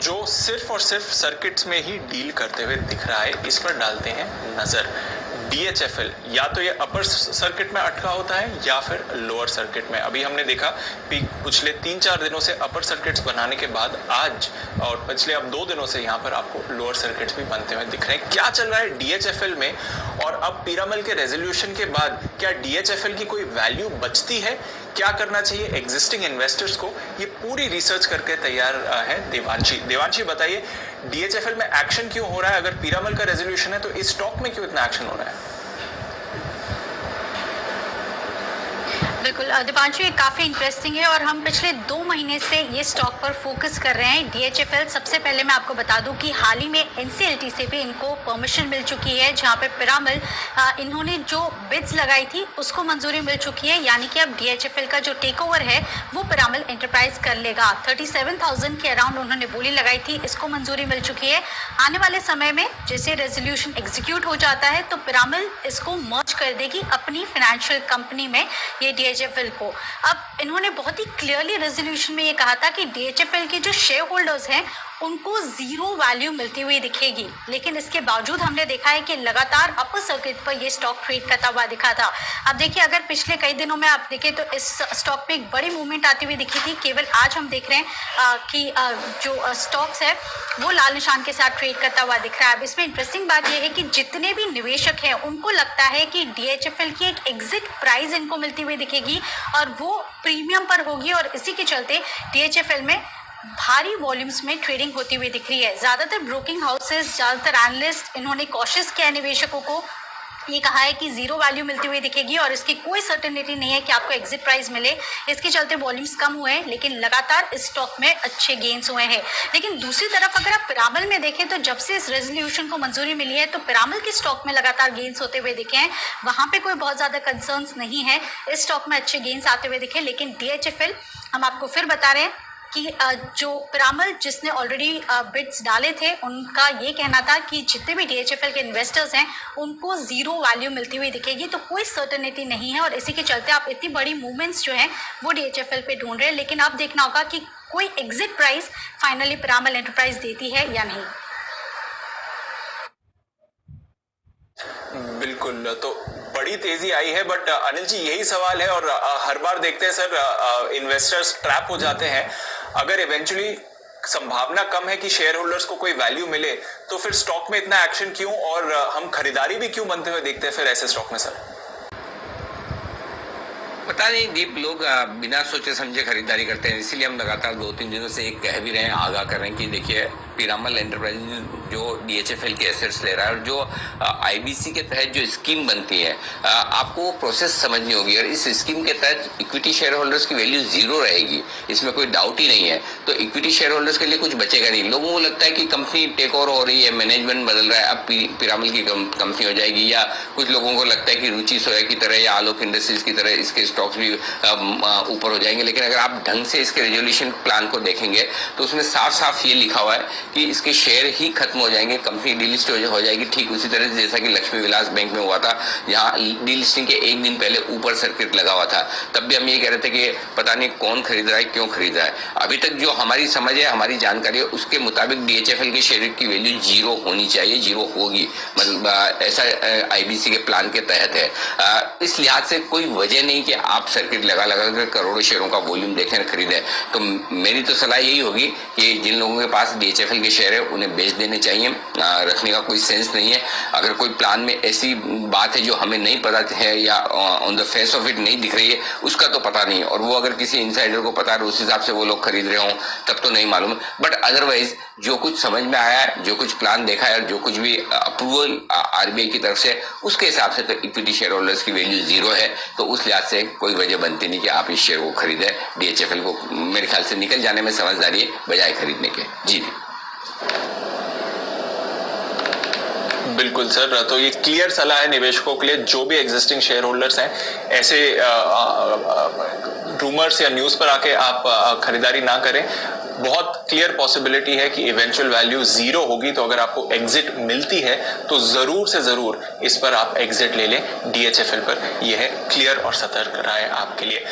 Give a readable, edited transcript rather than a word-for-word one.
जो सिर्फ और सिर्फ सर्किट्स में ही डील करते हुए दिख रहा है, इस पर डालते हैं नजर। DHFL या तो ये अपर सर्किट में अटका होता है या फिर लोअर सर्किट में। अभी हमने देखा पिछले 3-4 दिनों से अपर सर्किट्स बनाने के बाद आज और पिछले अब 2 दिनों से यहाँ पर आपको लोअर सर्किट्स भी बनते हुए दिख रहे हैं। क्या चल रहा है DHFL में, और अब पीरामल के रेजोल्यूशन के बाद क्या DHFL की कोई वैल्यू बचती है? क्या करना चाहिए एग्जिस्टिंग इन्वेस्टर्स को? ये पूरी रिसर्च करके तैयार है देवांशी बताइए, DHFL में एक्शन क्यों हो रहा है? अगर पीरामल का रेजोल्यूशन है तो इस स्टॉक में क्यों इतना एक्शन हो रहा है? बिल्कुल दीपांशु, ये काफ़ी इंटरेस्टिंग है और हम पिछले 2 महीने से ये स्टॉक पर फोकस कर रहे हैं। DHFL, सबसे पहले मैं आपको बता दूं कि हाल ही में NCLT से भी इनको परमिशन मिल चुकी है, जहां पे पिरामल इन्होंने जो बिड्स लगाई थी उसको मंजूरी मिल चुकी है, यानी कि अब DHFL का जो टेक ओवर है वो पिरामल एंटरप्राइज कर लेगा। 37,000 के अराउंड उन्होंने बोली लगाई थी, इसको मंजूरी मिल चुकी है। आने वाले समय में जैसे रेजोल्यूशन एग्जीक्यूट हो जाता है तो पिरामल इसको मर्ज कर देगी अपनी फाइनेंशियल कंपनी में, ये DHFL को। अब इन्होंने बहुत ही क्लियरली रेजोल्यूशन में ये कहा था कि DHFL के जो शेयर होल्डर्स हैं उनको जीरो वैल्यू मिलती हुई दिखेगी, लेकिन इसके बावजूद हमने देखा है कि लगातार अपर सर्किट पर ये स्टॉक ट्रेड करता हुआ दिखा था। अब देखिए, अगर पिछले कई दिनों में आप देखें तो इस स्टॉक पे एक बड़ी मूवमेंट आती हुई दिखी थी। केवल आज हम देख रहे हैं कि जो स्टॉक्स है वो लाल निशान के साथ ट्रेड करता हुआ दिख रहा है। अब इसमें इंटरेस्टिंग बात यह है कि जितने भी निवेशक हैं उनको लगता है कि DHFL की एक एग्जिट प्राइस इनको मिलती हुई दिखेगी और वो प्रीमियम पर होगी, और इसी के चलते DHFL में भारी वॉल्यूम्स में ट्रेडिंग होती हुई दिख रही है। ज़्यादातर ब्रोकिंग हाउसेस, ज़्यादातर एनालिस्ट, इन्होंने कॉशियस किया निवेशकों को, ये कहा है कि जीरो वैल्यू मिलती हुई दिखेगी और इसकी कोई सर्टेनिटी नहीं है कि आपको एग्जिट प्राइस मिले। इसके चलते वॉल्यूम्स कम हुए हैं, लेकिन लगातार इस स्टॉक में अच्छे गेन्स हुए हैं। लेकिन दूसरी तरफ अगर आप पिरामल में देखें तो जब से इस रेजोल्यूशन को मंजूरी मिली है तो पिरामल के स्टॉक में लगातार गेन्स होते हुए दिखे हैं। वहां पे कोई बहुत ज़्यादा कंसर्न्स नहीं है, इस स्टॉक में अच्छे गेन्स आते हुए दिखे। लेकिन DHFL, हम आपको फिर बता रहे हैं कि जो पिरामल जिसने ऑलरेडी बिड्स डाले थे, उनका ये कहना था कि जितने भी DHFL के इन्वेस्टर्स हैं उनको जीरो वैल्यू मिलती हुई दिखेगी, तो कोई सर्टेनिटी नहीं है, और इसी के चलते आप इतनी बड़ी मूवमेंट्स जो हैं वो DHFL पे ढूंढ रहे हैं। लेकिन अब देखना होगा कि कोई exit price finally Piramal enterprise देती है या नहीं। बिल्कुल, तो बड़ी तेजी आई है, बट अनिल जी यही सवाल है और हर बार देखते हैं सर, इन्वेस्टर्स ट्रैप हो जाते हैं। अगर इवेंचुअली संभावना कम है कि शेयर होल्डर्स को कोई वैल्यू मिले तो फिर स्टॉक में इतना एक्शन क्यों, और हम खरीदारी भी क्यों बनते हुए देखते हैं फिर ऐसे स्टॉक में सर? पता नहीं दीप, लोग बिना सोचे समझे खरीदारी करते हैं, इसीलिए हम लगातार 2-3 दिनों से एक कह भी रहे हैं, आगाह कर रहे हैं कि देखिए पीरामल एंटरप्राइज जो DHFL के एसेट्स ले रहा है और जो IBC के तहत जो स्कीम बनती है, आपको वो प्रोसेस समझनी होगी। और इस स्कीम के तहत इक्विटी शेयर होल्डर्स की वैल्यू जीरो रहेगी, इसमें कोई डाउट ही नहीं है। तो इक्विटी शेयर होल्डर्स के लिए कुछ बचेगा नहीं। लोगों को लगता है कि कंपनी टेक ओवर हो रही है, मैनेजमेंट बदल रहा है, अब पीरामल की कंपनी हो जाएगी, या कुछ लोगों को लगता है कि रुचि सोया की तरह या आलोक इंडस्ट्रीज की तरह इसके स्टॉक्स भी ऊपर हो जाएंगे। लेकिन अगर आप ढंग से इसके रेजोल्यूशन प्लान को देखेंगे तो उसमें साफ साफ ये लिखा हुआ है कि इसके शेयर ही खत्म हो जाएंगे, कंपनी डीलिस्ट हो जाएगी। ठीक उसी तरह से जैसा कि लक्ष्मी विलास बैंक में हुआ था, जहां डीलिस्टिंग के एक दिन पहले ऊपर सर्किट लगा हुआ था। तब भी हम ये कह रहे थे कि पता नहीं कौन खरीद रहा है, क्यों खरीद रहा है। अभी तक जो हमारी समझ है, हमारी जानकारी है, उसके मुताबिक DHFL के शेयर की वैल्यू जीरो होनी चाहिए, जीरो होगी, मतलब ऐसा IBC के प्लान के तहत है। इस लिहाज से कोई वजह नहीं कि आप सर्किट लगा कर करोड़ों शेयरों का वॉल्यूम देखें, खरीदें। तो मेरी तो सलाह यही होगी कि जिन लोगों के पास DHFL के शेयर है उन्हें बेच देने चाहिए, रखने का कोई सेंस नहीं है। अगर कोई प्लान में ऐसी बात है जो हमें नहीं पता है या on the face of it नहीं दिख रही है, उसका तो पता नहीं, और वो अगर किसी इनसाइडर को पता है उस हिसाब से वो लोग खरीद रहे हों तब तो नहीं मालूम। बट अदरवाइज जो कुछ समझ में आया है, जो कुछ प्लान देखा है और जो कुछ भी अप्रूवल RBI की तरफ से, उसके हिसाब से तो इक्विटी शेयर होल्डर्स की वैल्यू जीरो है। तो उस लिहाज से कोई वजह बनती नहीं कि आप इस शेयर को खरीदें। DHFL को मेरे ख्याल से निकल जाने में समझदारी है बजाय खरीदने के। जी बिल्कुल सर, तो ये क्लियर सलाह है निवेशकों के लिए, जो भी एग्जिस्टिंग शेयर होल्डर्स हैं, ऐसे रूमर्स या न्यूज पर आके आप खरीदारी ना करें। बहुत क्लियर पॉसिबिलिटी है कि इवेंचुअल वैल्यू जीरो होगी, तो अगर आपको एग्जिट मिलती है तो जरूर से जरूर इस पर आप एग्जिट ले लें। DHFL पर यह है क्लियर और सतर्क राय आपके लिए।